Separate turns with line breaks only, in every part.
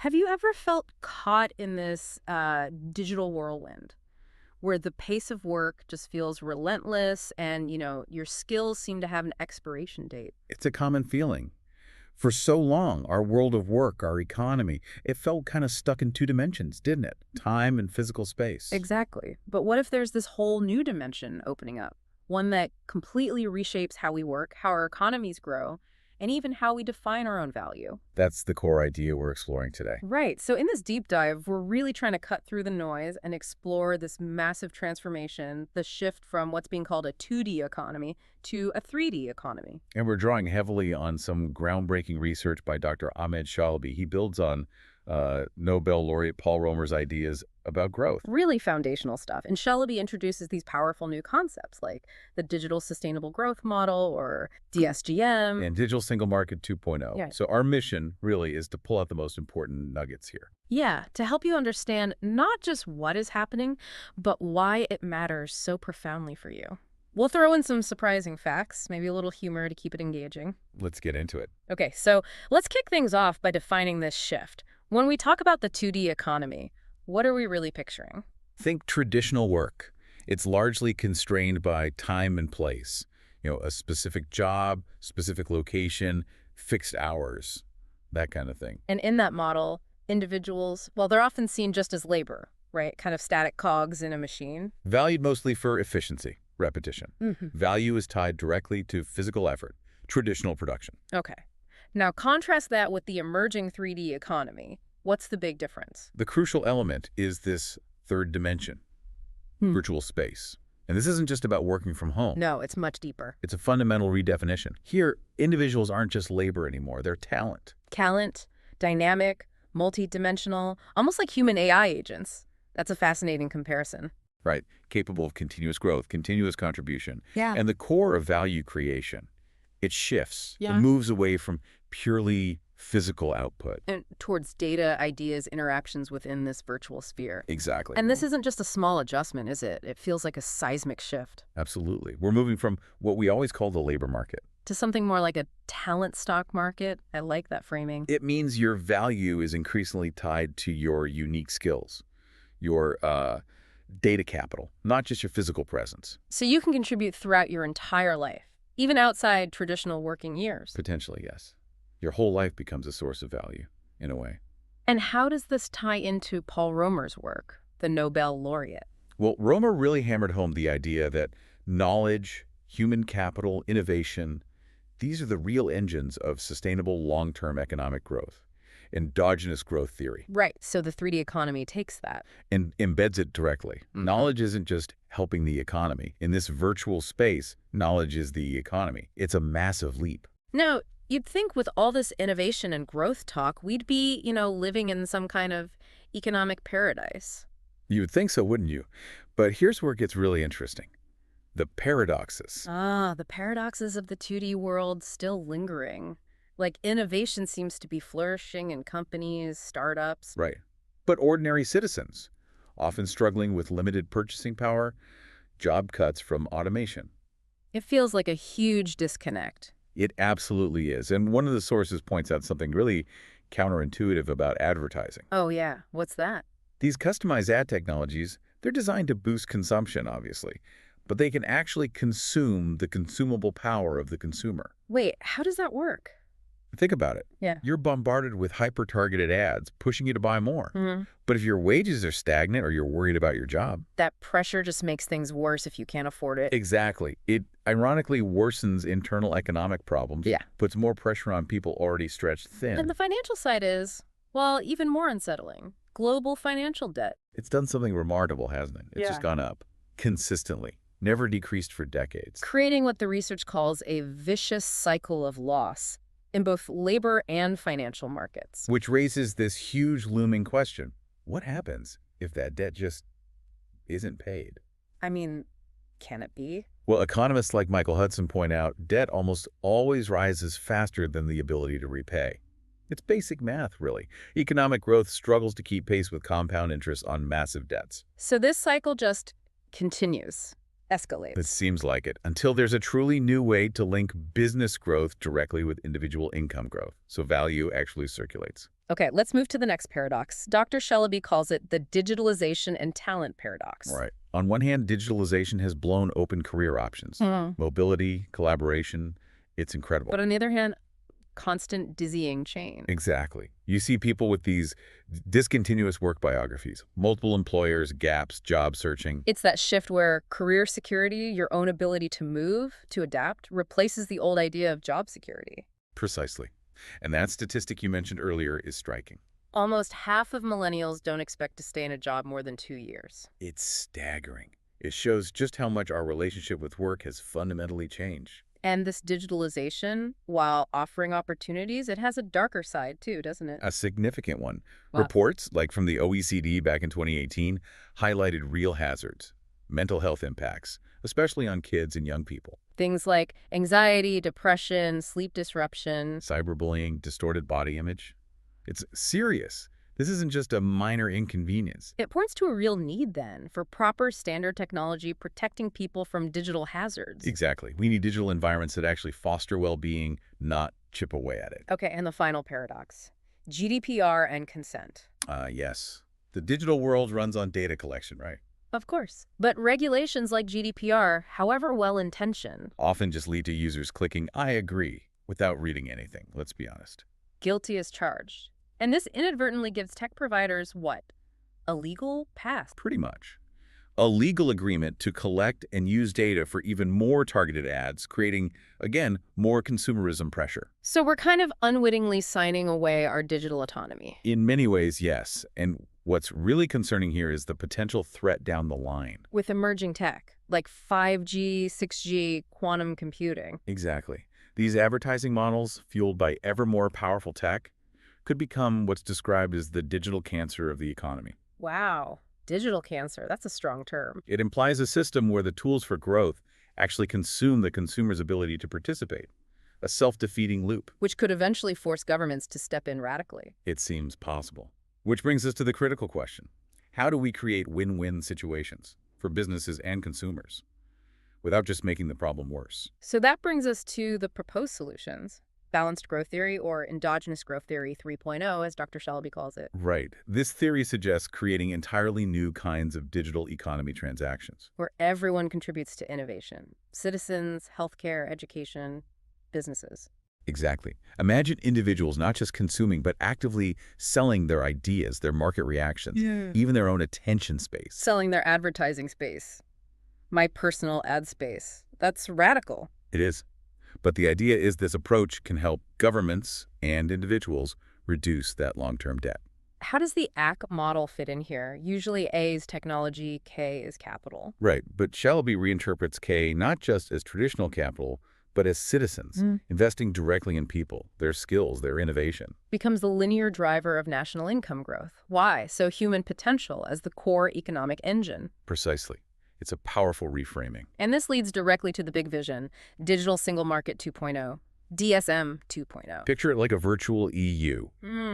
Have you ever felt caught in this digital whirlwind where the pace of work just feels relentless and, your skills seem to have an expiration date?
It's a common feeling. For so long, our world of work, our economy, it felt kind of stuck in two dimensions, didn't it? Time and physical space.
Exactly. But what if there's this whole new dimension opening up? One that completely reshapes how we work, how our economies grow, and even how we define our own value.
That's the core idea we're exploring today.
Right. So in this deep dive, we're really trying to cut through the noise and explore this massive transformation, the shift from what's being called a 2D economy to a 3D economy.
And we're drawing heavily on some groundbreaking research by Dr. Ahmed Shalaby. He builds on Nobel laureate Paul Romer's ideas about growth.
Really foundational stuff. And Shalaby introduces these powerful new concepts like the digital sustainable growth model or DSGM.
And Digital Single Market 2.0.
Yeah.
So our mission really is to pull out the most important nuggets here.
Yeah, to help you understand not just what is happening, but why it matters so profoundly for you. We'll throw in some surprising facts, maybe a little humor to keep it engaging.
Let's get into it.
Okay, so let's kick things off by defining this shift. When we talk about the 2D economy, what are we really picturing?
Think traditional work. It's largely constrained by time and place. A specific job, specific location, fixed hours, that kind of thing.
And in that model, individuals, well, they're often seen just as labor, right? Kind of static cogs in a machine.
Valued mostly for efficiency, repetition. Value is tied directly to physical effort, traditional production.
Okay. Now contrast that with the emerging 3D economy. What's the big difference?
The crucial element is this third dimension, virtual space. And this isn't just about working from home.
No, it's much deeper.
It's a fundamental redefinition. Here, individuals aren't just labor anymore, they're talent.
Talent, dynamic, multi-dimensional, almost like human AI agents. That's a fascinating comparison.
Right, capable of continuous growth, continuous contribution.
Yeah.
And the core of value creation, it shifts.
Yeah.
It moves away from purely physical output.
And towards data, ideas, interactions within this virtual sphere.
Exactly.
And this isn't just a small adjustment, is it? It feels like a seismic shift.
Absolutely. We're moving from what we always call the labor market.
To something more like a talent stock market. I like that framing.
It means your value is increasingly tied to your unique skills, your data capital, not just your physical presence.
So you can contribute throughout your entire life, even outside traditional working years.
Potentially, yes. Your whole life becomes a source of value, in a way.
And how does this tie into Paul Romer's work, the Nobel laureate?
Well, Romer really hammered home the idea that knowledge, human capital, innovation, these are the real engines of sustainable long-term economic growth, endogenous growth theory,
Right, so the 3D economy takes that.
and embeds it directly. Knowledge isn't just helping the economy. In this virtual space, knowledge is the economy. It's a massive leap.
Now, you'd think with all this innovation and growth talk, we'd be, living in some kind of economic paradise.
You would think so, wouldn't you? But here's where it gets really interesting. The paradoxes.
Ah, the paradoxes of the 2D world still lingering. Like innovation seems to be flourishing in companies, startups.
Right. But ordinary citizens, often struggling with limited purchasing power, job cuts from automation.
It feels like a huge disconnect.
It absolutely is. And one of the sources points out something really counterintuitive about advertising.
Oh yeah, what's that?
These customized ad technologies, they're designed to boost consumption, obviously, but they can actually consume the consumable power of the consumer.
Wait, how does that work?
Think about it.
Yeah.
You're bombarded with hyper-targeted ads pushing you to buy more.
Mm-hmm.
But if your wages are stagnant or you're worried about your job,
That pressure just makes things worse if you can't afford it.
exactly. It ironically worsens internal economic problems,
Yeah.
puts more pressure on people already stretched thin.
And the financial side is, well, even more unsettling. Global financial debt.
It's done something remarkable, hasn't it? It's
Yeah.
just gone up consistently, never decreased for decades.
Creating what the research calls a vicious cycle of loss in both labor and financial markets.
Which raises this huge looming question. What happens if that debt just isn't paid?
I mean, can it be?
Well, economists like Michael Hudson point out debt almost always rises faster than the ability to repay. It's basic math, really. Economic growth struggles to keep pace with compound interest on massive debts.
So this cycle just continues, escalates.
It seems like it, until there's a truly new way to link business growth directly with individual income growth, so value actually circulates.
Okay, let's move to the next paradox. Dr. Shelaby calls it the digitalization and talent paradox.
Right. On one hand, digitalization has blown open career options.
Hmm.
Mobility, collaboration, it's incredible.
But on the other hand, constant dizzying change.
Exactly. You see people with these discontinuous work biographies, multiple employers, gaps, job searching.
It's that shift where career security, your own ability to move, to adapt, replaces the old idea of job security.
Precisely. And that statistic you mentioned earlier is striking.
Almost half of millennials don't expect to stay in a job more than 2 years.
It's staggering. It shows just how much our relationship with work has fundamentally changed.
And this digitalization, while offering opportunities, it has a darker side too, doesn't it?
A significant one.
Wow.
Reports, like from the OECD back in 2018, highlighted real hazards, mental health impacts, especially on kids and young people.
Things like anxiety, depression, sleep disruption.
Cyberbullying, distorted body image. It's serious. This isn't just a minor inconvenience.
It points to a real need then for proper standard technology protecting people from digital hazards.
Exactly. We need digital environments that actually foster well-being, not chip away at it.
Okay, and the final paradox. GDPR and consent.
Yes. The digital world runs on data collection, right?
Of course. But regulations like GDPR, however well-intentioned,
Often just lead to users clicking, I agree, without reading anything, let's be honest.
guilty as charged. And this inadvertently gives tech providers what? A legal path.
Pretty much. A legal agreement to collect and use data for even more targeted ads, creating, again, more consumerism pressure.
So we're kind of unwittingly signing away our digital autonomy.
In many ways, yes. And what's really concerning here is the potential threat down the line.
With emerging tech, like 5G, 6G, quantum computing.
Exactly. These advertising models, fueled by ever more powerful tech, could become what's described as the digital cancer of the economy.
Wow. Digital cancer, that's a strong term.
It implies a system where the tools for growth actually consume the consumer's ability to participate, a self-defeating loop.
Which could eventually force governments to step in radically.
It seems possible. Which brings us to the critical question. How do we create win-win situations for businesses and consumers without just making the problem worse?
So that brings us to the proposed solutions. Balanced growth theory, or endogenous growth theory 3.0, as Dr. Shelaby calls it,
Right. This theory suggests creating entirely new kinds of digital economy transactions.
where everyone contributes to innovation. Citizens, healthcare, education, businesses.
Exactly. Imagine individuals not just consuming, but actively selling their ideas, their market reactions, even their own attention space.
Selling their advertising space. My personal ad space. That's radical.
It is. But the idea is this approach can help governments and individuals reduce that long-term debt.
How does the ACK model fit in here? Usually A is technology, K is capital.
Right, but Shalaby reinterprets K not just as traditional capital, but as citizens, investing directly in people, their skills, their innovation.
Becomes the linear driver of national income growth. Why? So human potential as the core economic engine.
Precisely. It's a powerful reframing.
And this leads directly to the big vision, Digital Single Market 2.0, DSM 2.0.
Picture it like a virtual EU,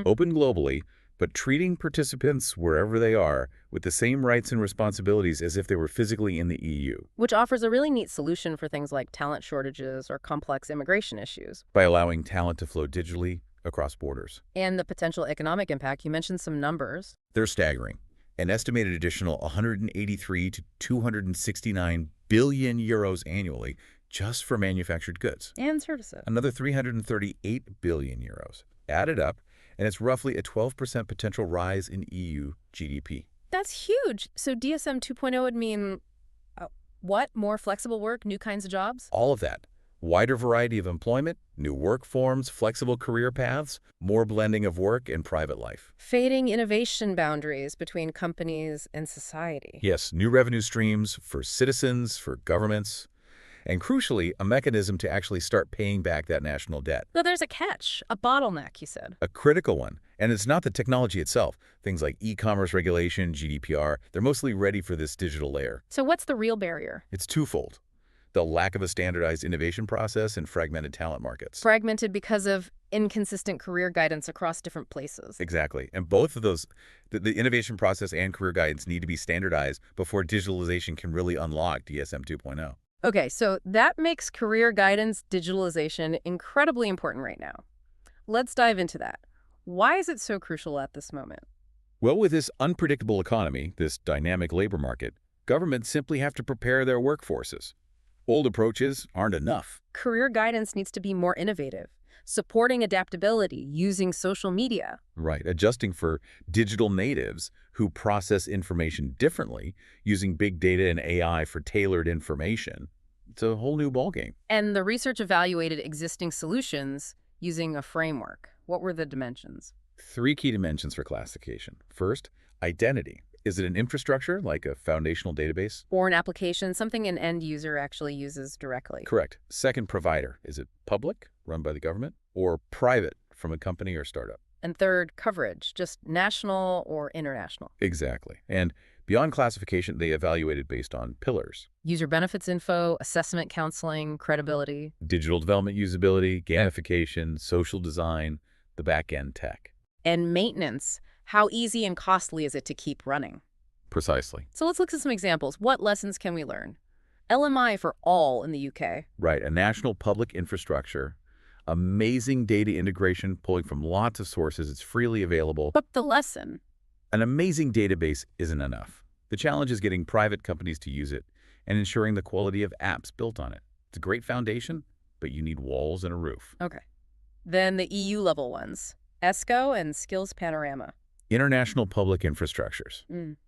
open globally, but treating participants wherever they are with the same rights and responsibilities as if they were physically in the EU.
Which offers a really neat solution for things like talent shortages or complex immigration issues.
By allowing talent to flow digitally across borders.
And the potential economic impact, you mentioned some numbers.
They're staggering. An estimated additional 183 to 269 billion euros annually just for manufactured goods.
And services.
Another 338 billion euros. Added up, and it's roughly a 12% potential rise in EU GDP.
That's huge. So DSM 2.0 would mean, what? More flexible work, new kinds of jobs?
All of that. Wider variety of employment, new work forms, flexible career paths, more blending of work and private life.
Fading innovation boundaries between companies and society.
Yes, new revenue streams for citizens, for governments, and crucially, a mechanism to actually start paying back that national debt.
Though there's a catch, a bottleneck, you said.
A critical one. And it's not the technology itself. Things like e-commerce regulation, GDPR, they're mostly ready for this digital layer.
So what's the real barrier?
It's twofold. The lack of a standardized innovation process and fragmented talent markets.
Fragmented because of inconsistent career guidance across different places.
Exactly. And both of those, the innovation process and career guidance need to be standardized before digitalization can really unlock DSM 2.0.
Okay, so that makes career guidance digitalization incredibly important right now. Let's dive into that. Why is it so crucial at this moment?
Well, with this unpredictable economy, this dynamic labor market, governments simply have to prepare their workforces. Old approaches aren't enough.
Career guidance needs to be more innovative, supporting adaptability using social media.
Right, adjusting for digital natives who process information differently using big data and AI for tailored information. It's a whole new ballgame.
And the research evaluated existing solutions using a framework. What were the dimensions?
Three key dimensions for classification. First, identity. Is it an infrastructure, like a foundational database?
Or an application, something an end user actually uses directly.
Correct. Second, provider. Is it public, run by the government, or private, from a company or startup?
And third, coverage, just national or international.
Exactly. And beyond classification, they evaluated based on pillars.
User benefits info, assessment counseling, credibility.
Digital development usability, gamification, social design, the back-end tech.
And maintenance. How easy and costly is it to keep running?
Precisely.
So let's look at some examples. What lessons can we learn? LMI for all in the UK.
Right, a national public infrastructure, amazing data integration pulling from lots of sources. It's freely available.
But the lesson?
An amazing database isn't enough. The challenge is getting private companies to use it and ensuring the quality of apps built on it. It's a great foundation, but you need walls and a roof.
Okay. Then the EU level ones. ESCO and Skills Panorama.
International public infrastructures.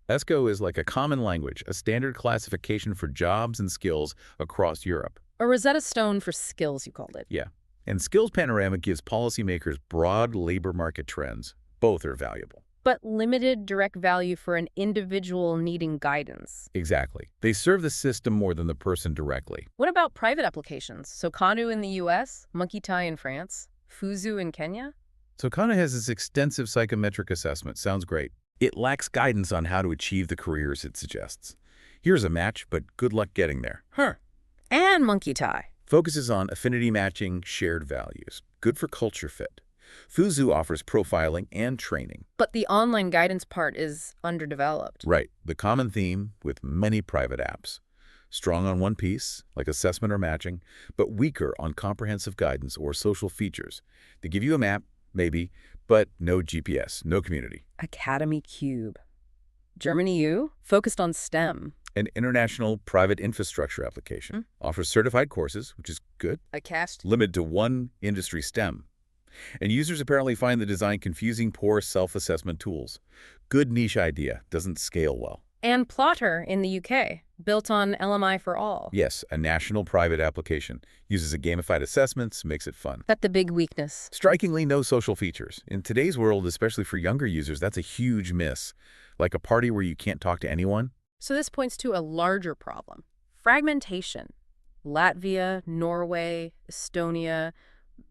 ESCO is like a common language, a standard classification for jobs and skills across Europe.
A Rosetta Stone for skills, you called it.
Yeah. And Skills Panorama gives policymakers broad labor market trends. Both are valuable.
But limited direct value for an individual needing guidance.
Exactly. They serve the system more than the person directly.
What about private applications? So Kanu in the US, Monkey Tie in France, Fuzu in Kenya?
So Kana has this extensive psychometric assessment. Sounds great. It lacks guidance on how to achieve the careers it suggests. Here's a match, but good luck getting there.
And Monkey Tie.
Focuses on affinity matching, shared values. Good for culture fit. Fuzu offers profiling and training.
But the online guidance part is underdeveloped.
Right. The common theme with many private apps. Strong on one piece, like assessment or matching, but weaker on comprehensive guidance or social features. They give you a map, maybe, but no GPS, no community.
Academy Cube. Germany U, focused on STEM.
An international private infrastructure application. Offers certified courses, which is good.
A cast.
Limited to one industry STEM. And users apparently find the design confusing, poor self-assessment tools. Good niche idea, doesn't scale well.
And Plotter in the UK, built on LMI for all.
Yes, a national private application. Uses a gamified assessments, makes it fun.
That's the big weakness.
Strikingly, no social features. In today's world, especially for younger users, that's a huge miss. Like a party where you can't talk to anyone.
So this points to a larger problem. Fragmentation. Latvia, Norway, Estonia,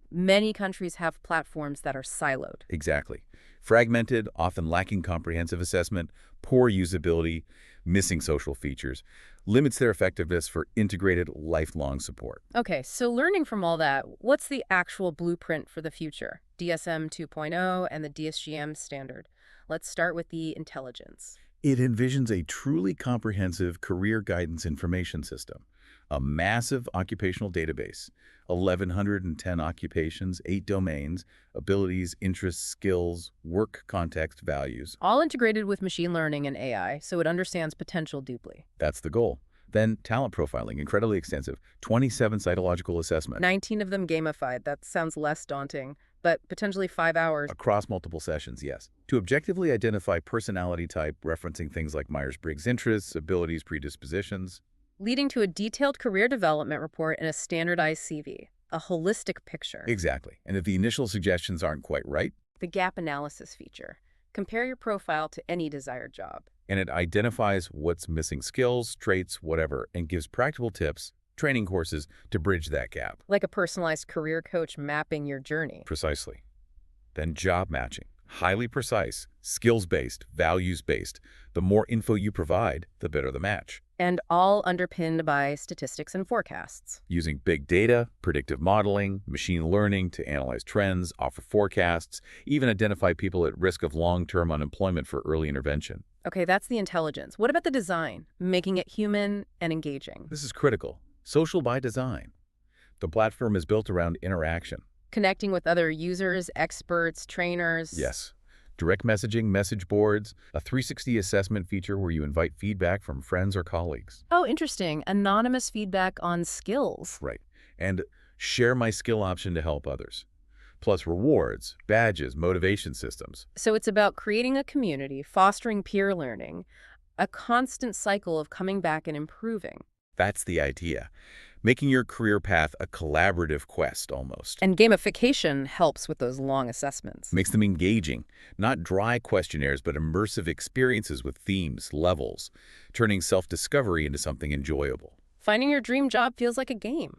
many countries have platforms that are siloed.
Exactly. Fragmented, often lacking comprehensive assessment, poor usability, missing social features, limits their effectiveness for integrated lifelong support.
Okay, so learning from all that, what's the actual blueprint for the future? DSM 2.0 and the DSGM standard. Let's start with the intelligence.
It envisions a truly comprehensive career guidance information system, a massive occupational database, 1,110 occupations, 8 domains, abilities, interests, skills, work context, values.
All integrated with machine learning and AI, so it understands potential deeply.
That's the goal. Then talent profiling, incredibly extensive, 27 cytological assessment.
19 of them gamified. That sounds less daunting, but potentially 5 hours.
Across multiple sessions, yes. To objectively identify personality type, referencing things like Myers-Briggs interests, abilities, predispositions.
Leading to a detailed career development report and a standardized CV, a holistic picture.
Exactly. And if the initial suggestions aren't quite right,
The gap analysis feature. Compare your profile to any desired job.
and it identifies what's missing skills, traits, whatever, and gives practical tips, training courses to bridge that gap.
Like a personalized career coach mapping your journey.
Precisely. Then job matching. Highly precise, skills-based, values-based. The more info you provide, the better the match.
And all underpinned by statistics and forecasts.
Using big data, predictive modeling, machine learning to analyze trends, offer forecasts, even identify people at risk of long-term unemployment for early intervention.
Okay, that's the intelligence. What about the design? Making it human and engaging.
This is critical. Social by design. The platform is built around interaction.
Connecting with other users, experts, trainers.
Yes. Direct messaging, message boards, a 360 assessment feature where you invite feedback from friends or colleagues.
Oh, interesting. Anonymous feedback on skills.
Right. And share my skill option to help others. Plus rewards, badges, motivation systems.
So it's about creating a community, fostering peer learning, a constant cycle of coming back and improving.
That's the idea. Making your career path a collaborative quest almost.
And gamification helps with those long assessments.
Makes them engaging, not dry questionnaires, but immersive experiences with themes, levels, turning self-discovery into something enjoyable.
Finding your dream job feels like a game.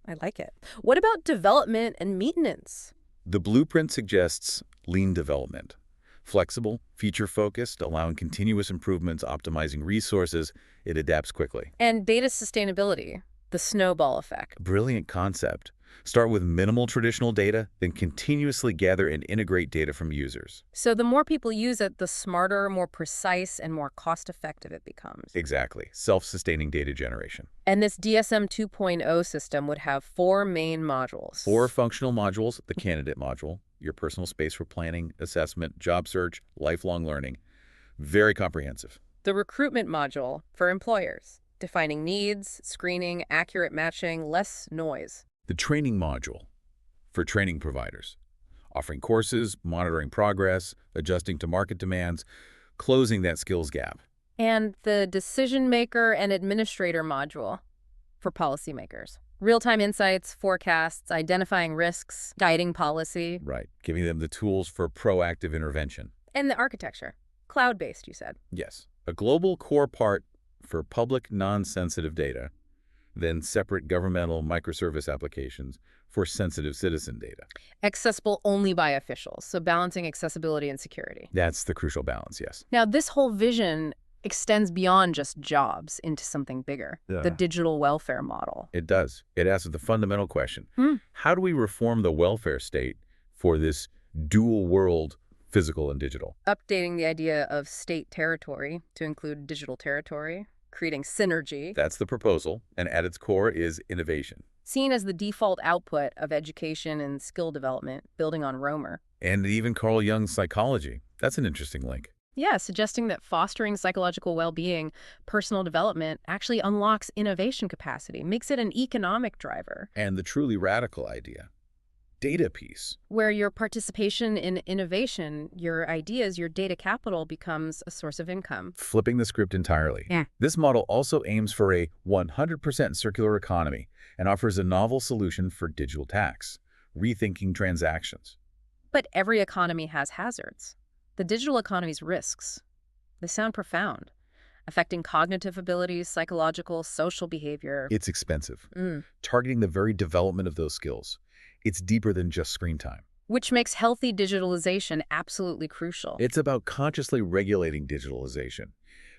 I like it. What about development and maintenance?
The blueprint suggests lean development. Flexible, feature-focused, allowing continuous improvements, optimizing resources, it adapts quickly.
And data sustainability, the snowball effect.
Brilliant concept. Start with minimal traditional data, then continuously gather and integrate data from users.
So the more people use it, the smarter, more precise, and more cost-effective it becomes.
Exactly. Self-sustaining data generation.
And this DSM 2.0 system would have 4 main modules.
4 functional modules, the candidate module, your personal space for planning, assessment, job search, lifelong learning. Very comprehensive.
The recruitment module for employers, defining needs, screening, accurate matching, less noise.
The training module for training providers, offering courses, monitoring progress, adjusting to market demands, closing that skills gap.
And the decision maker and administrator module for policymakers. Real-time insights, forecasts, identifying risks, guiding policy.
Right, giving them the tools for proactive intervention.
And the architecture. Cloud-based, you said.
Yes, a global core part for public non-sensitive data, then separate governmental microservice applications for sensitive citizen data.
Accessible only by officials, so balancing accessibility and security.
That's the crucial balance, yes.
Now, this whole vision extends beyond just jobs into something bigger, the digital welfare model.
It does. It asks the fundamental question.
Hmm.
How do we reform the welfare state for this dual world, physical and digital?
Updating the idea of state territory to include digital territory, creating synergy.
That's the proposal, and at its core is innovation.
Seen as the default output of education and skill development, building on Romer.
And even Carl Jung's psychology. That's an interesting link.
Yeah, suggesting that fostering psychological well-being, personal development, actually unlocks innovation capacity, makes it an economic driver.
And the truly radical idea, data piece.
Where your participation in innovation, your ideas, your data capital becomes a source of income.
Flipping the script entirely.
Yeah.
This model also aims for a 100% circular economy and offers a novel solution for digital tax, rethinking transactions.
But every economy has hazards. The digital economy's risks, they sound profound, affecting cognitive abilities, psychological, social behavior.
It's expensive, targeting the very development of those skills. It's deeper than just screen time.
Which makes healthy digitalization absolutely crucial.
It's about consciously regulating digitalization.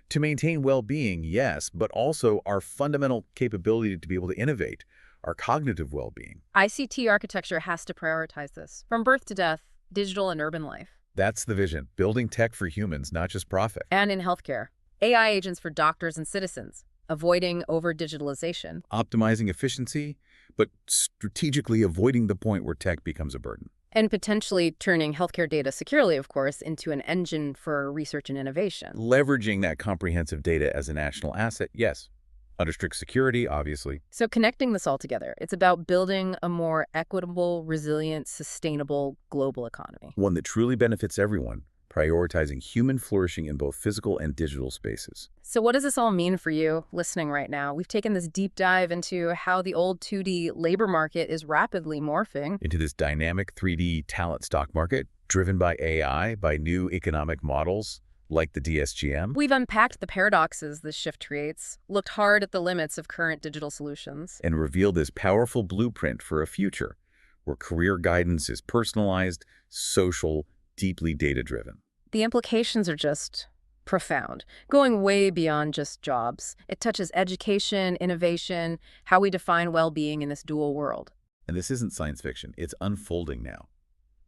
To maintain well-being, yes, but also our fundamental capability to be able to innovate, our cognitive well-being.
ICT architecture has to prioritize this, from birth to death, digital and urban life.
That's the vision, building tech for humans, not just profit.
And in healthcare, AI agents for doctors and citizens, avoiding over-digitalization.
Optimizing efficiency, but strategically avoiding the point where tech becomes a burden.
And potentially turning healthcare data securely, of course, into an engine for research and innovation.
Leveraging that comprehensive data as a national asset, yes. Under strict security, obviously.
So connecting this all together, it's about building a more equitable, resilient, sustainable global economy.
One that truly benefits everyone, prioritizing human flourishing in both physical and digital spaces.
So what does this all mean for you listening right now? We've taken this deep dive into how the old 2D labor market is rapidly morphing
into this dynamic 3D talent stock market driven by AI, by new economic models like the DSGM.
We've unpacked the paradoxes this shift creates, looked hard at the limits of current digital solutions,
and revealed this powerful blueprint for a future where career guidance is personalized, social, deeply data-driven.
The implications are just profound, going way beyond just jobs. It touches education, innovation, how we define well-being in this dual world.
And this isn't science fiction. It's unfolding now.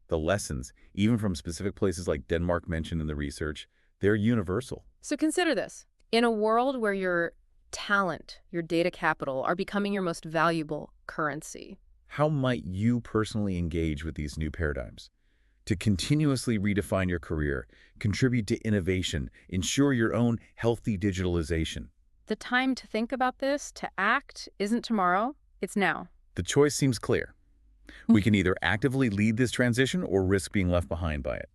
The lessons, even from specific places like Denmark mentioned in the research, they're universal.
So consider this. In a world where your talent, your data capital, are becoming your most valuable currency,
How might you personally engage with these new paradigms? To continuously redefine your career, contribute to innovation, ensure your own healthy digitalization.
The time to think about this, to act, isn't tomorrow, it's now.
The choice seems clear. We can either actively lead this transition or risk being left behind by it.